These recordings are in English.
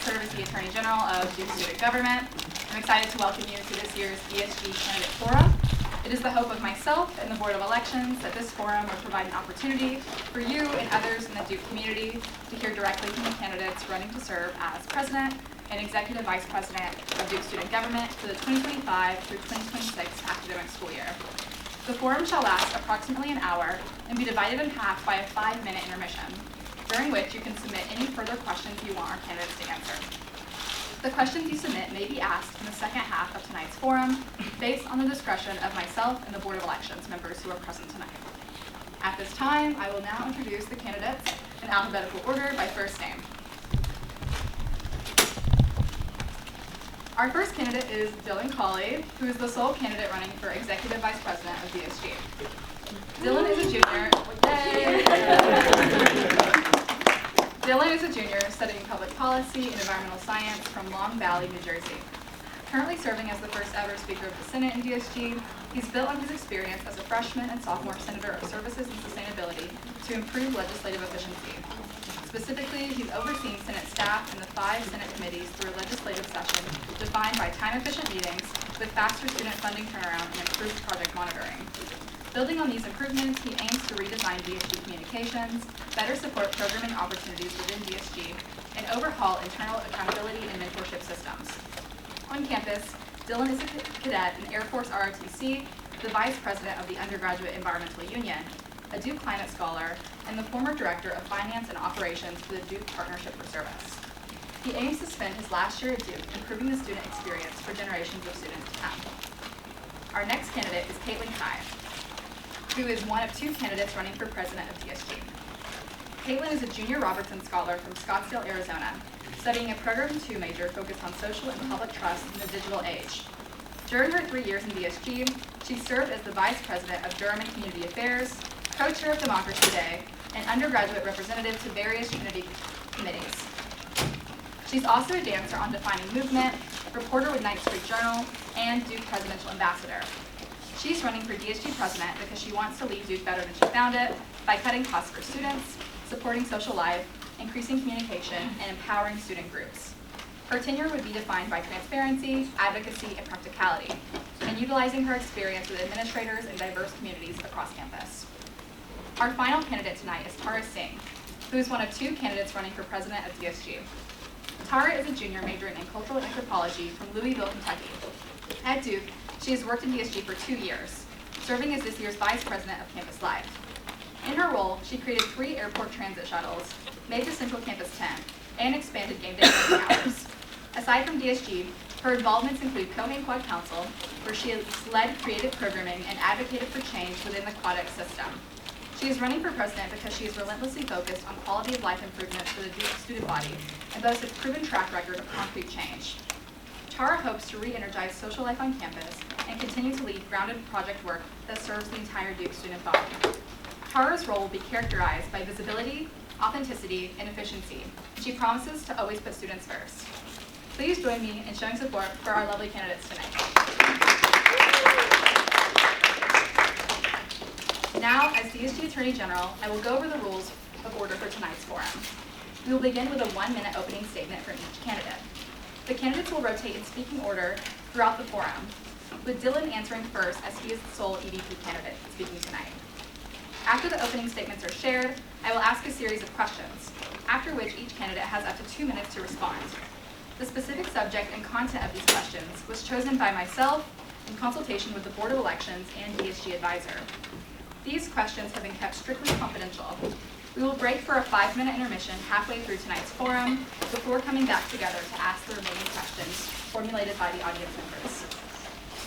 serve as the Attorney General of Duke Student Government. I'm excited to welcome you to this year's DSG Candidate Forum. It is the hope of myself and the Board of Elections that this forum will provide an opportunity for you and others in the Duke community to hear directly from the candidates running to serve as President and Executive Vice President of Duke Student Government for the 2025 through 2026 academic school year. The forum shall last approximately an hour and be divided in half by a 5-minute intermission, during which you can submit any further questions you want our candidates to answer. The questions you submit may be asked in the second half of tonight's forum based on the discretion of myself and the Board of Elections members who are present tonight. At this time, I will now introduce the candidates in alphabetical order by first name. Our first candidate is Dylan Cawley, who is the sole candidate running for Executive Vice President of DSG. Dylan is a junior. Dylan is a junior studying public policy and environmental science from Long Valley, New Jersey. Currently serving as the first ever Speaker of the Senate in DSG, he's built on his experience as a freshman and sophomore Senator of Services and Sustainability to improve legislative efficiency. Specifically, he's overseen Senate staff and the 5 Senate committees through a legislative session defined by time-efficient meetings with faster student funding turnaround and improved project monitoring. Building on these improvements, he aims to redesign DSG communications, better support programming opportunities within DSG, and overhaul internal accountability and mentorship systems. On campus, Dylan is a cadet in Air Force ROTC, the Vice President of the Undergraduate Environmental Union, a Duke Climate Scholar, and the former Director of Finance and Operations for the Duke Partnership for Service. He aims to spend his last year at Duke improving the student experience for generations of students to come. Our next candidate is Caitlin Kai, who is one of 2 candidates running for President of DSG. Caitlin is a junior Robertson Scholar from Scottsdale, Arizona, studying a Program 2 major focused on social and public trust in the digital age. During her 3 years in DSG, she served as the Vice President of Durham and Community Affairs, co-chair of Democracy Day, and undergraduate representative to various Trinity committees. She's also a dancer on Defining Movement, reporter with Ninth Street Journal, and Duke Presidential Ambassador. She's running for DSG President because she wants to leave Duke better than she found it by cutting costs for students, supporting social life, increasing communication, and empowering student groups. Her tenure would be defined by transparency, advocacy, and practicality, and utilizing her experience with administrators and diverse communities across campus. Our final candidate tonight is Tara Singh, who is one of 2 candidates running for President of DSG. Tara is a junior majoring in cultural anthropology from Louisville, Kentucky. At Duke, she has worked in DSG for 2 years, serving as this year's Vice President of Campus Life. In her role, she created 3 airport transit shuttles, made the Central Campus 10, and expanded game day learning hours. Aside from DSG, her involvements include Co-Main Quad Council, where she has led creative programming and advocated for change within the Quadex system. She is running for president because she is relentlessly focused on quality of life improvements for the Duke student body and boasts a proven track record of concrete change. Tara hopes to re-energize social life on campus and continue to lead grounded project work that serves the entire Duke student body. Tara's role will be characterized by visibility, authenticity, and efficiency. She promises to always put students first. Please join me in showing support for our lovely candidates tonight. Now, as DSG Attorney General, I will go over the rules of order for tonight's forum. We will begin with a 1-minute opening statement from each candidate. The candidates will rotate in speaking order throughout the forum, with Dylan answering first as he is the sole EVP candidate speaking tonight. After the opening statements are shared, I will ask a series of questions, after which each candidate has up to 2 minutes to respond. The specific subject and content of these questions was chosen by myself in consultation with the Board of Elections and DSG advisor. These questions have been kept strictly confidential. We will break for a 5-minute intermission halfway through tonight's forum before coming back together to ask the remaining questions formulated by the audience members.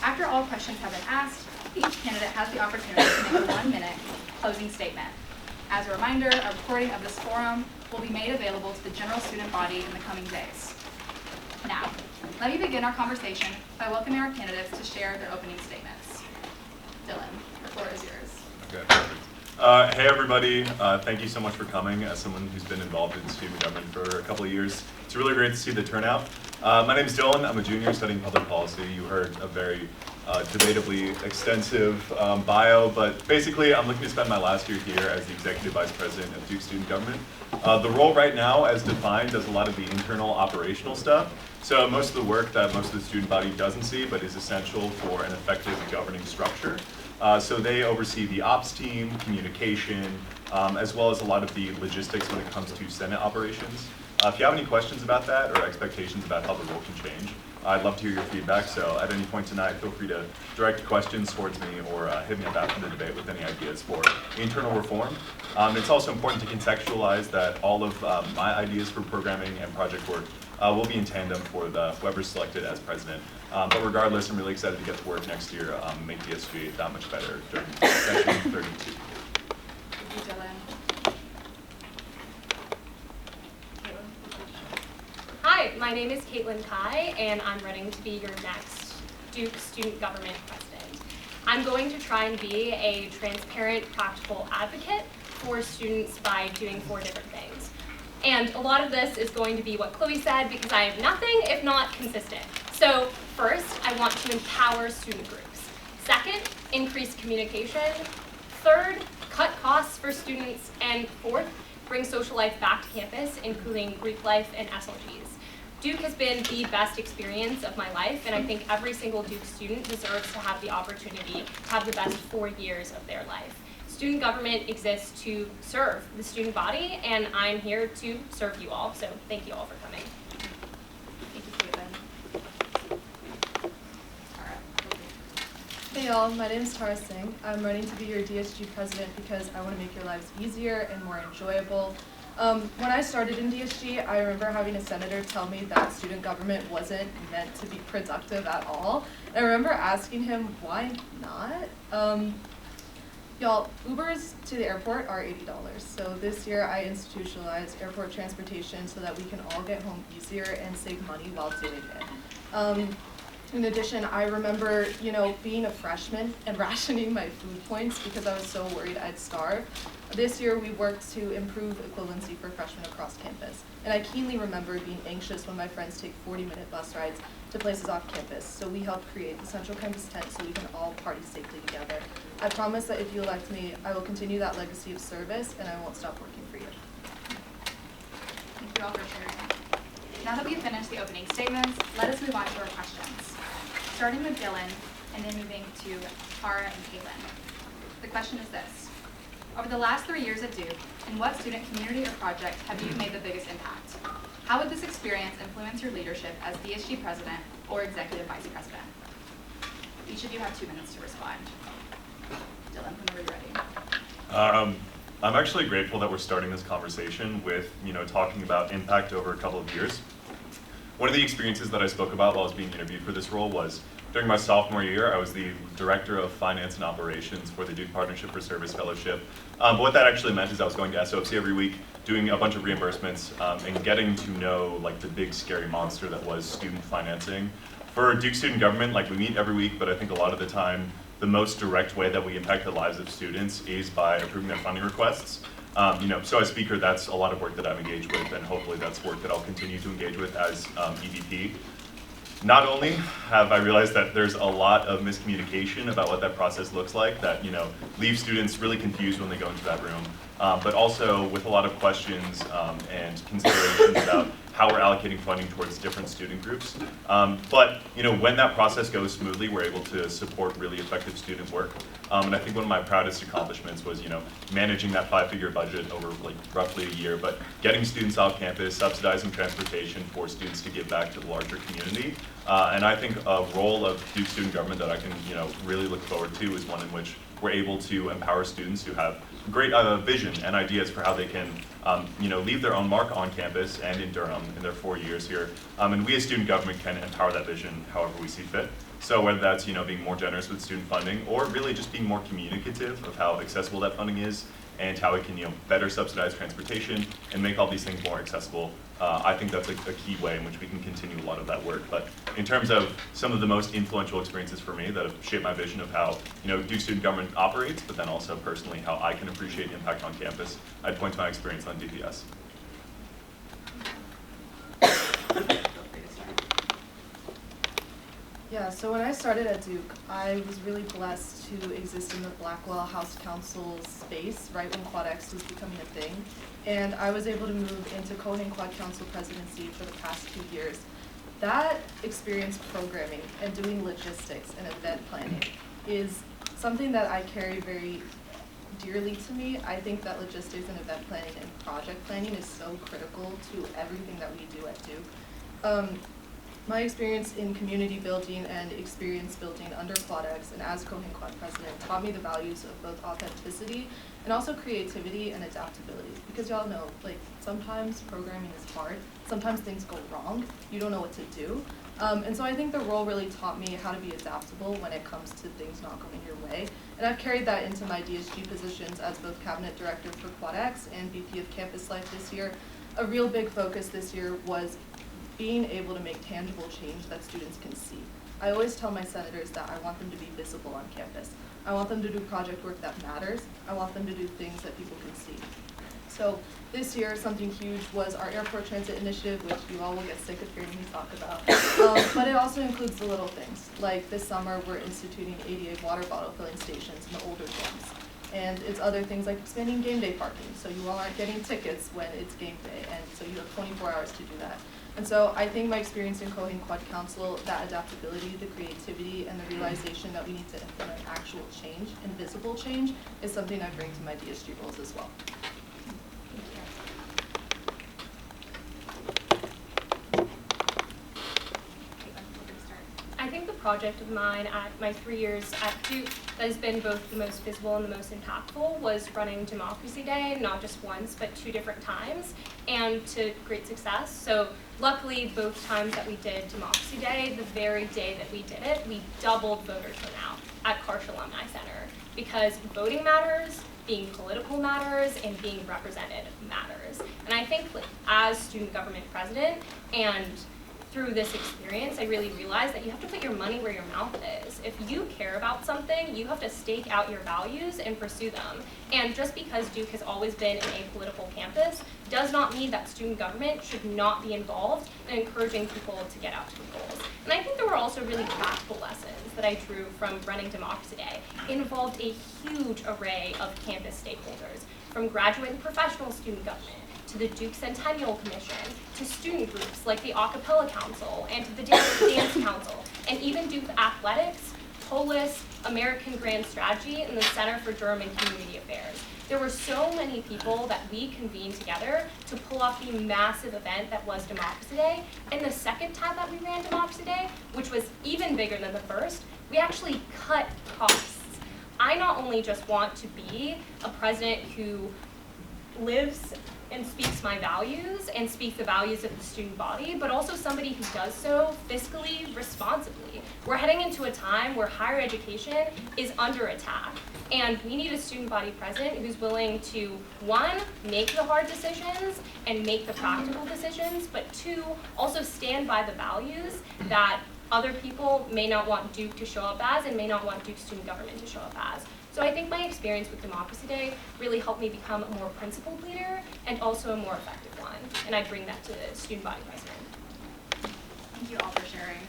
After all questions have been asked, each candidate has the opportunity to make a 1-minute closing statement. As a reminder, a recording of this forum will be made available to the general student body in the coming days. Now, let me begin our conversation by welcoming our candidates to share their opening statements. Dylan, the floor is yours. Okay, perfect. Hey everybody, thank you so much for coming. As someone who's been involved in student government for a couple of years, it's really great to see the turnout. My name is Dylan, I'm a junior studying public policy. You heard a very debatably extensive bio, but basically I'm looking to spend my last year here as the Executive Vice President of Duke Student Government. The role right now, as defined, does a lot of the internal operational stuff. So most of the work that most of the student body doesn't see, but is essential for an effective governing structure. So they oversee the ops team, communication, as well as a lot of the logistics when it comes to Senate operations. If you have any questions about that or expectations about how the role can change, I'd love to hear your feedback. So at any point tonight, feel free to direct questions towards me or hit me up after the debate with any ideas for internal reform. It's also important to contextualize that all of my ideas for programming and project work will be in tandem for whoever's selected as president. But regardless, I'm really excited to get to work next year, make DSG that much better during session 32. Thank you, Dylan. Hi, my name is Caitlin Kai, and I'm running to be your next Duke Student Government President. I'm going to try and be a transparent, practical advocate for students by doing 4 different things. And a lot of this is going to be what Chloe said, because I am nothing if not consistent. So first, I want to empower student groups. Second, increase communication. Third, cut costs for students. And fourth, bring social life back to campus, including Greek life and SLGs. Duke has been the best experience of my life, and I think every single Duke student deserves to have the opportunity to have the best 4 years of their life. Student government exists to serve the student body, and I'm here to serve you all, so thank you all for coming. Thank you, Caitlin. Tara. Hey y'all, my name is Tara Singh. I'm running to be your DSG president because I want to make your lives easier and more enjoyable. When I started in DSG, I remember having a senator tell me that student government wasn't meant to be productive at all. And I remember asking him, why not? Y'all, Ubers to the airport are $80. So this year I institutionalized airport transportation so that we can all get home easier and save money while doing it. In addition, I remember, being a freshman and rationing my food points because I was so worried I'd starve. This year, we worked to improve equivalency for freshmen across campus. And I keenly remember being anxious when my friends take 40-minute bus rides to places off campus. So we helped create the Central Campus tent so we can all party safely together. I promise that if you elect me, I will continue that legacy of service and I won't stop working for you. Thank you all for sharing. Now that we've finished the opening statements, let us move on to our questions. Starting with Dylan and then moving to Tara and Caitlin. The question is this. Over the last 3 years at Duke, in what student community or project have you made the biggest impact? How would this experience influence your leadership as DSG president or executive vice president? Each of you have 2 minutes to respond. Dylan, whenever you're ready. I'm actually grateful that we're starting this conversation with, talking about impact over a couple of years. One of the experiences that I spoke about while I was being interviewed for this role was during my sophomore year, I was the director of finance and operations for the Duke Partnership for Service Fellowship. But what that actually meant is I was going to SOFC every week, doing a bunch of reimbursements, and getting to know the big scary monster that was student financing. For Duke Student Government, we meet every week, but I think a lot of the time, the most direct way that we impact the lives of students is by approving their funding requests. So as speaker, that's a lot of work that I'm engaged with, and hopefully that's work that I'll continue to engage with as EVP. Not only have I realized that there's a lot of miscommunication about what that process looks like that, leave students really confused when they go into that room, but also with a lot of questions and considerations about how we're allocating funding towards different student groups. But when that process goes smoothly, we're able to support really effective student work. And I think one of my proudest accomplishments was, managing that 5-figure budget over roughly a year, but getting students off campus, subsidizing transportation for students to give back to the larger community. And I think a role of Duke Student Government that I can, really look forward to is one in which we're able to empower students who have great vision and ideas for how they can, leave their own mark on campus and in Durham in their 4 years here. And we as student government can empower that vision however we see fit. So whether that's, being more generous with student funding or really just being more communicative of how accessible that funding is and how it can, better subsidize transportation and make all these things more accessible I think that's a key way in which we can continue a lot of that work. But in terms of some of the most influential experiences for me that have shaped my vision of how Duke student government operates, but then also personally how I can appreciate impact on campus, I'd point to my experience on DPS. Yeah, so when I started at Duke, I was really blessed to exist in the Blackwell House Council space right when Quad X was becoming a thing. And I was able to move into Cohen Quad Council presidency for the past 2 years. That experience programming and doing logistics and event planning is something that I carry very dearly to me. I think that logistics and event planning and project planning is so critical to everything that we do at Duke. My experience in community building and experience building under Quad X and as Cohen Quad president taught me the values of both authenticity and also creativity and adaptability. Because y'all know, like, sometimes programming is hard, sometimes things go wrong, you don't know what to do. And so I think the role really taught me how to be adaptable when it comes to things not going your way. And I've carried that into my DSG positions as both cabinet director for Quad X and VP of Campus Life this year. A real big focus this year was being able to make tangible change that students can see. I always tell my senators that I want them to be visible on campus. I want them to do project work that matters. I want them to do things that people can see. So this year, something huge was our airport transit initiative, which you all will get sick of hearing me talk about. But it also includes the little things. Like this summer, we're instituting ADA water bottle filling stations in the older gyms. And it's other things like expanding game day parking, so you all aren't getting tickets when it's game day, and so you have 24 hours to do that. And so I think my experience in Cohen Quad Council, that adaptability, the creativity, and the realization that we need to implement actual change and visible change is something I bring to my DSG roles as well. I think the project of mine at my 3 years at Duke that has been both the most visible and the most impactful was running Democracy Day, not just once, but 2 different times, and to great success. So luckily, both times that we did Democracy Day, the very day that we did it, we doubled voter turnout at Karsh Alumni Center, because voting matters, being political matters, and being represented matters. And I think as student government president and through this experience, I really realized that you have to put your money where your mouth is. If you care about something, you have to stake out your values and pursue them. And just because Duke has always been an apolitical campus does not mean that student government should not be involved in encouraging people to get out to the goals. And I think there were also really practical lessons that I drew from running Democracy Day. It involved a huge array of campus stakeholders, from graduate and professional student government, to the Duke Centennial Commission, to student groups like the A Cappella Council, and to the Dance Council, and even Duke Athletics, Polis, American Grand Strategy, and the Center for Durham and Community Affairs. There were so many people that we convened together to pull off the massive event that was Democracy Day. And the second time that we ran Democracy Day, which was even bigger than the first, we actually cut costs. I not only just want to be a president who lives and speaks my values and speaks the values of the student body, but also somebody who does so fiscally responsibly. We're heading into a time where higher education is under attack, and we need a student body president who's willing to, 1, make the hard decisions and make the practical decisions, but 2, also stand by the values that other people may not want Duke to show up as and may not want Duke student government to show up as. So I think my experience with Democracy Day really helped me become a more principled leader and also a more effective one. And I bring that to the student body president. Thank you all for sharing.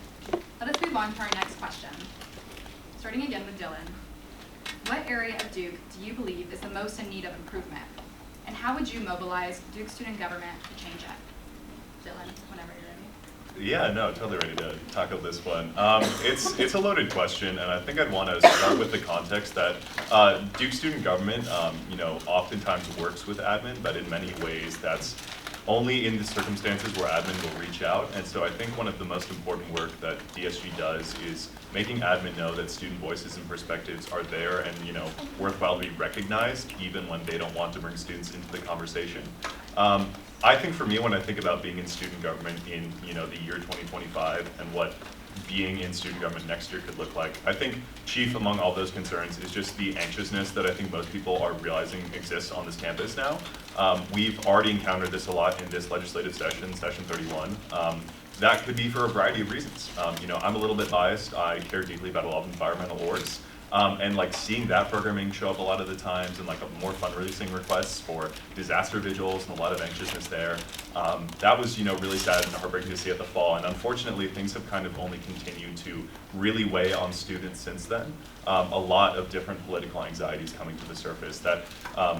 Let us move on to our next question. Starting again with Dylan. What area of Duke do you believe is the most in need of improvement? And how would you mobilize Duke student government to change it? Dylan, whenever you're ready. Yeah, no, totally ready to tackle this one. It's a loaded question, and I think I'd want to start with the context that Duke student government, oftentimes works with admin, but in many ways that's only in the circumstances where admin will reach out. And so I think one of the most important work that DSG does is making admin know that student voices and perspectives are there and worthwhile to be recognized, even when they don't want to bring students into the conversation. I think for me, when I think about being in student government in the year 2025 and what being in student government next year could look like, I think chief among all those concerns is just the anxiousness that I think most people are realizing exists on this campus now. We've already encountered this a lot in this legislative session, session 31. That could be for a variety of reasons. I'm a little bit biased. I care deeply about a lot of environmental orgs. And like seeing that programming show up a lot of the times and like more fundraising requests for disaster vigils and a lot of anxiousness there. That was really sad and heartbreaking to see at the fall. And unfortunately, things have kind of only continued to really weigh on students since then. A lot of different political anxieties coming to the surface that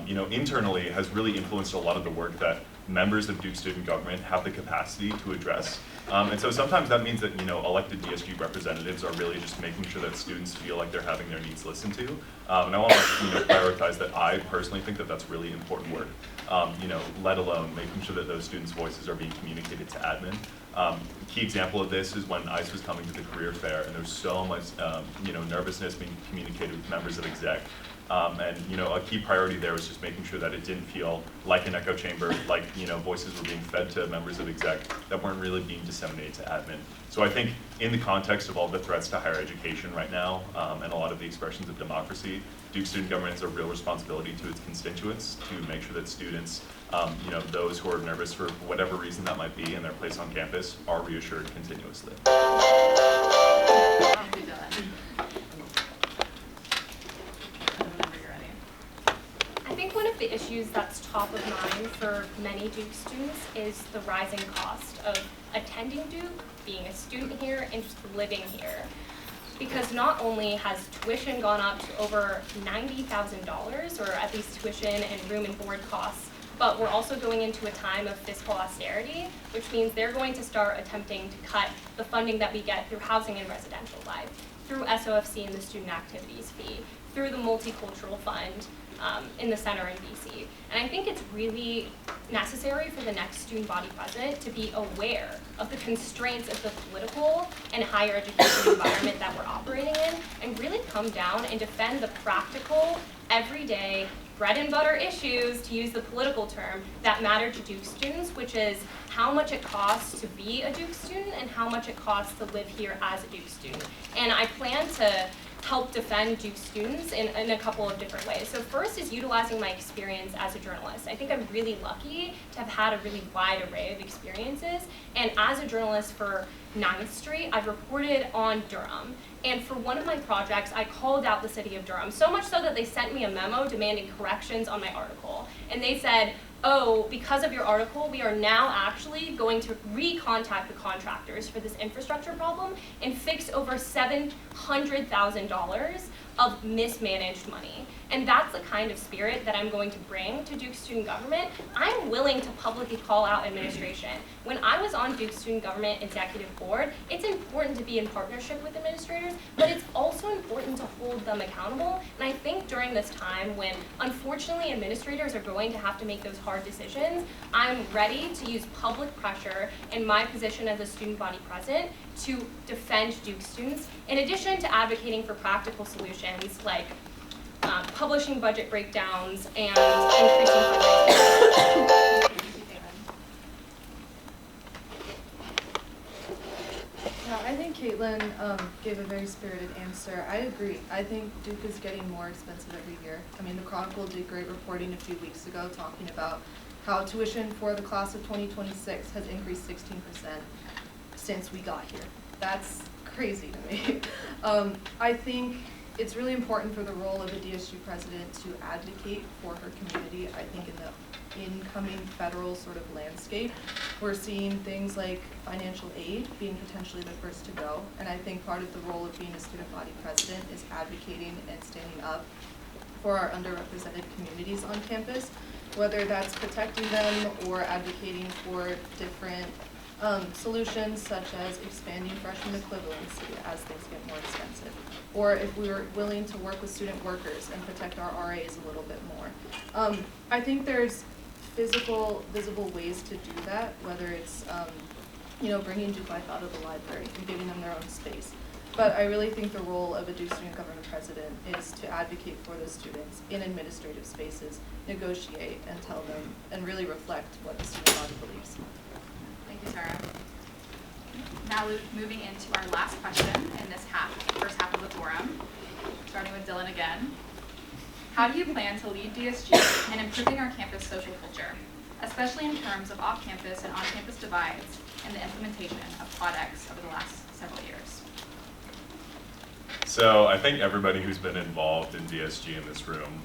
internally has really influenced a lot of the work that members of Duke student government have the capacity to address. And so sometimes that means that elected DSG representatives are really just making sure that students feel like they're having their needs listened to. And I want to prioritize that. I personally think that that's really important work. Let alone making sure that those students' voices are being communicated to admin. Key example of this is when ICE was coming to the career fair, and there's so much nervousness being communicated with members of exec. And a key priority there was just making sure that it didn't feel like an echo chamber, like voices were being fed to members of exec that weren't really being disseminated to admin. So I think in the context of all the threats to higher education right now, and a lot of the expressions of democracy, Duke student government has a real responsibility to its constituents to make sure that students, those who are nervous for whatever reason that might be in their place on campus, are reassured continuously. I think one of the issues that's top of mind for many Duke students is the rising cost of attending Duke, being a student here, and just living here. Because not only has tuition gone up to over $90,000, or at least tuition and room and board costs, but we're also going into a time of fiscal austerity, which means they're going to start attempting to cut the funding that we get through housing and residential life, through SOFC and the student activities fee, through the multicultural fund, in the center in BC. And I think it's really necessary for the next student body president to be aware of the constraints of the political and higher education environment that we're operating in, and really come down and defend the practical, everyday, bread and butter issues, to use the political term, that matter to Duke students, which is how much it costs to be a Duke student and how much it costs to live here as a Duke student. And I plan to help defend Duke students in a couple of different ways. So first is utilizing my experience as a journalist. I think I'm really lucky to have had a really wide array of experiences. And as a journalist for 9th Street, I've reported on Durham. And for one of my projects, I called out the city of Durham, so much so that they sent me a memo demanding corrections on my article. And they said, oh, because of your article, we are now actually going to recontact the contractors for this infrastructure problem and fix over $700,000 of mismanaged money. And that's the kind of spirit that I'm going to bring to Duke student government. I'm willing to publicly call out administration. When I was on Duke student government executive board, it's important to be in partnership with administrators, but it's also important to hold them accountable. And I think during this time when unfortunately administrators are going to have to make those hard decisions, I'm ready to use public pressure in my position as a student body president to defend Duke students, in addition to advocating for practical solutions like publishing budget breakdowns and increasing fundraising. Yeah, I think Caitlin gave a very spirited answer. I agree. I think Duke is getting more expensive every year. I mean, the Chronicle did great reporting a few weeks ago talking about how tuition for the class of 2026 has increased 16% since we got here. That's crazy to me. I think it's really important for the role of a DSG president to advocate for her community. I think in the incoming federal sort of landscape, we're seeing things like financial aid being potentially the first to go. And I think part of the role of being a student body president is advocating and standing up for our underrepresented communities on campus, whether that's protecting them or advocating for different solutions such as expanding freshman equivalency as things get more expensive, or if we were willing to work with student workers and protect our RAs a little bit more. I think there's visible ways to do that, whether it's bringing Duke Life out of the library and giving them their own space. but I really think the role of a Duke Student Government President is to advocate for those students in administrative spaces, negotiate and tell them, and really reflect what the student body believes. Thank you, Tara. Now moving into our last question in this first half of the forum, starting with Dylan again. How do you plan to lead DSG in improving our campus social culture, especially in terms of off-campus and on-campus divides and the implementation of Quad X over the last several years? So I think everybody who's been involved in DSG in this room,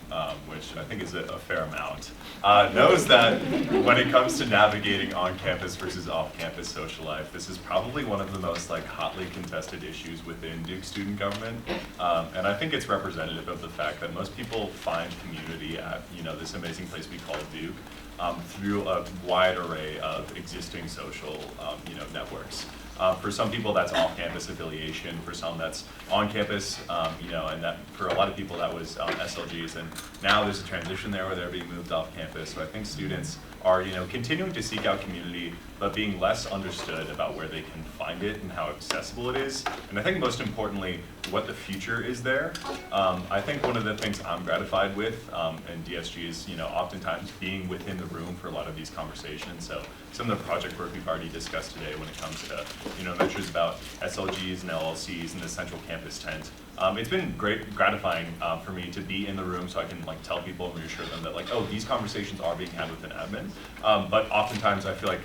which I think is a fair amount, knows that when it comes to navigating on-campus versus off-campus social life, this is probably one of the most hotly contested issues within Duke student government. And I think it's representative of the fact that most people find community at this amazing place we call Duke through a wide array of existing social networks. For some people, that's off-campus affiliation. For some, that's on-campus, and that for a lot of people, that was SLGs. And now there's a transition there where they're being moved off-campus. So I think students are, continuing to seek out community, but being less understood about where they can find it and how accessible it is. And I think most importantly, what the future is there. I think one of the things I'm gratified with, and DSG is, oftentimes being within the room for a lot of these conversations. So some of the project work we've already discussed today when it comes to, measures about SLGs and LLCs and the central campus tent. It's been gratifying for me to be in the room so I can tell people and reassure them that oh, these conversations are being had within admin. But oftentimes I feel like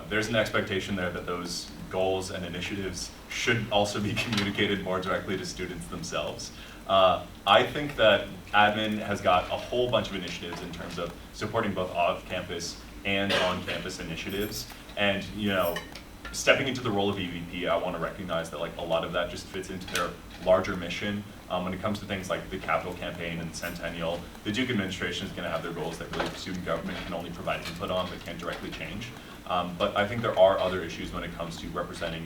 there's an expectation there that those goals and initiatives should also be communicated more directly to students themselves. I think that admin has got a whole bunch of initiatives in terms of supporting both off-campus and on-campus initiatives. And stepping into the role of EVP, I want to recognize that a lot of that just fits into their larger mission. When it comes to things like the capital campaign and Centennial, the Duke administration is going to have their goals that really student government can only provide input on but can't directly change. But I think there are other issues when it comes to representing,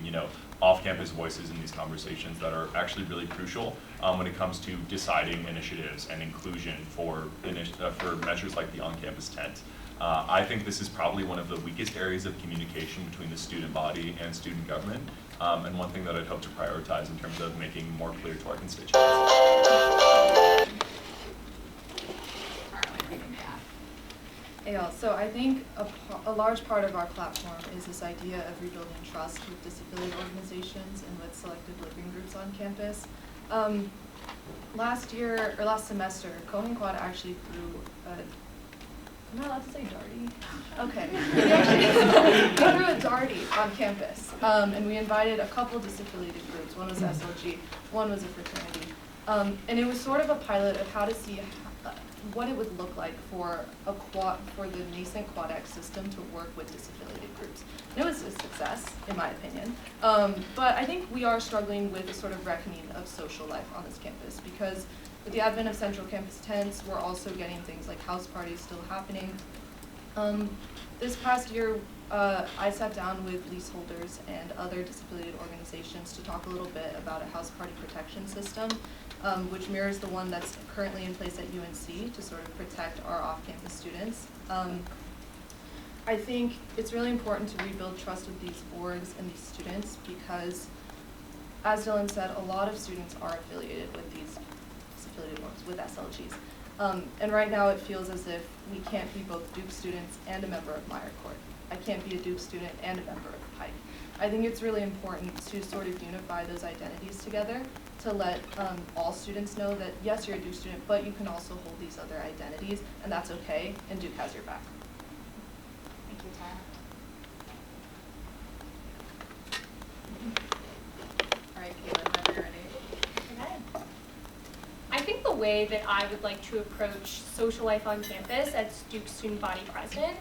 off-campus voices in these conversations that are actually really crucial when it comes to deciding initiatives and inclusion for measures like the on-campus tent. I think this is probably one of the weakest areas of communication between the student body and student government, and one thing that I'd hope to prioritize in terms of making more clear to our constituents. So I think a large part of our platform is this idea of rebuilding trust with disaffiliated organizations and with selected living groups on campus. Last semester, Cohen Quad actually threw am I allowed to say darty? Okay. We actually threw a darty on campus, and we invited a couple disaffiliated groups. One was SLG, one was a fraternity. And it was sort of a pilot of how to see what it would look like for the nascent Quad X system to work with disaffiliated groups. And it was a success, in my opinion. But I think we are struggling with a sort of reckoning of social life on this campus because with the advent of central campus tents, we're also getting things like house parties still happening. This past year, I sat down with leaseholders and other disaffiliated organizations to talk a little bit about a house party protection system, which mirrors the one that's currently in place at UNC to sort of protect our off-campus students. I think it's really important to rebuild trust with these orgs and these students because, as Dylan said, a lot of students are affiliated with these disaffiliated orgs, with SLGs. And right now it feels as if we can't be both Duke students and a member of Meyer Court. I can't be a Duke student and a member of Pike. I think it's really important to sort of unify those identities together to let all students know that yes, you're a Duke student, but you can also hold these other identities, and that's okay, and Duke has your back. Thank you, Tara. All right, Caitlin, whenever you're ready. Okay. I think the way that I would like to approach social life on campus as Duke student body president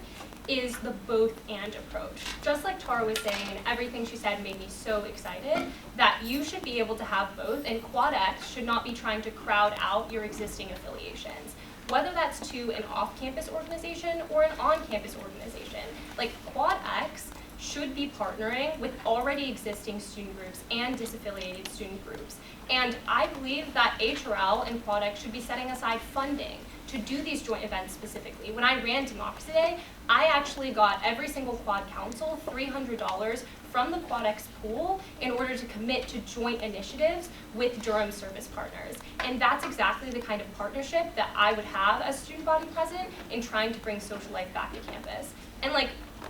is the both and approach. Just like Tara was saying, and everything she said made me so excited, that you should be able to have both, and Quad X should not be trying to crowd out your existing affiliations. Whether that's to an off-campus organization or an on-campus organization. Like Quad X should be partnering with already existing student groups and disaffiliated student groups. And I believe that HRL and Quad X should be setting aside funding to do these joint events specifically. When I ran Democracy Day, I actually got every single Quad Council $300 from the QuadX pool in order to commit to joint initiatives with Durham service partners. And that's exactly the kind of partnership that I would have as student body president in trying to bring social life back to campus. And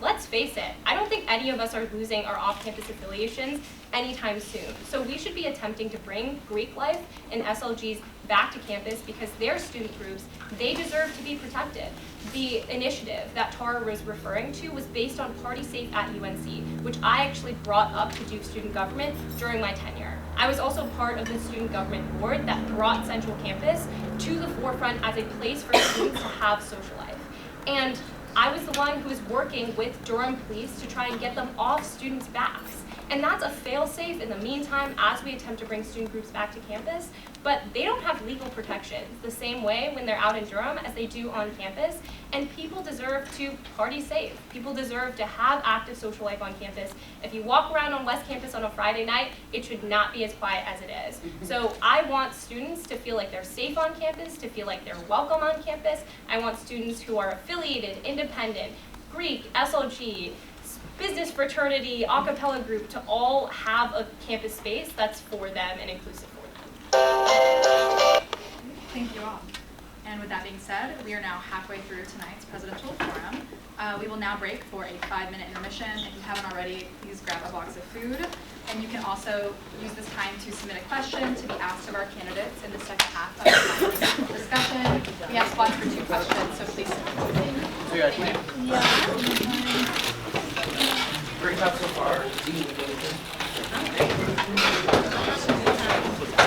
let's face it, I don't think any of us are losing our off-campus affiliations anytime soon. So we should be attempting to bring Greek life and SLGs back to campus because they're student groups, they deserve to be protected. The initiative that Tara was referring to was based on Party Safe at UNC, which I actually brought up to Duke Student Government during my tenure. I was also part of the student government board that brought Central Campus to the forefront as a place for students to have social life. And I was the one who was working with Durham police to try and get them off students' backs. And that's a fail-safe in the meantime as we attempt to bring student groups back to campus, but they don't have legal protections the same way when they're out in Durham as they do on campus, and people deserve to party safe. People deserve to have active social life on campus. If you walk around on West Campus on a Friday night, it should not be as quiet as it is. So I want students to feel like they're safe on campus, to feel like they're welcome on campus. I want students who are affiliated, independent, Greek, SLG, business fraternity, a cappella group to all have a campus space that's for them and inclusive for them. Thank you all. And with that being said, we are now halfway through tonight's presidential forum. We will now break for a 5-minute intermission. If you haven't already, please grab a box of food. And you can also use this time to submit a question to be asked of our candidates in the second half of the discussion. We have spots for 2 questions, so please. So you guys ready? Yeah. Great job so far.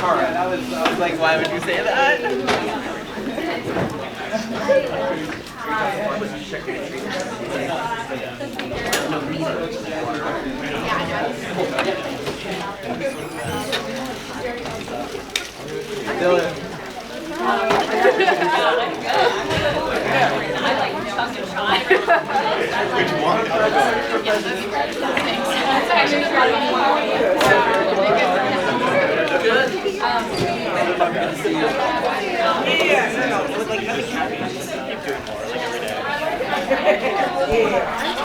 Alright, I was like, why would you say that? Dylan. I like chuck and try. Which one? Good.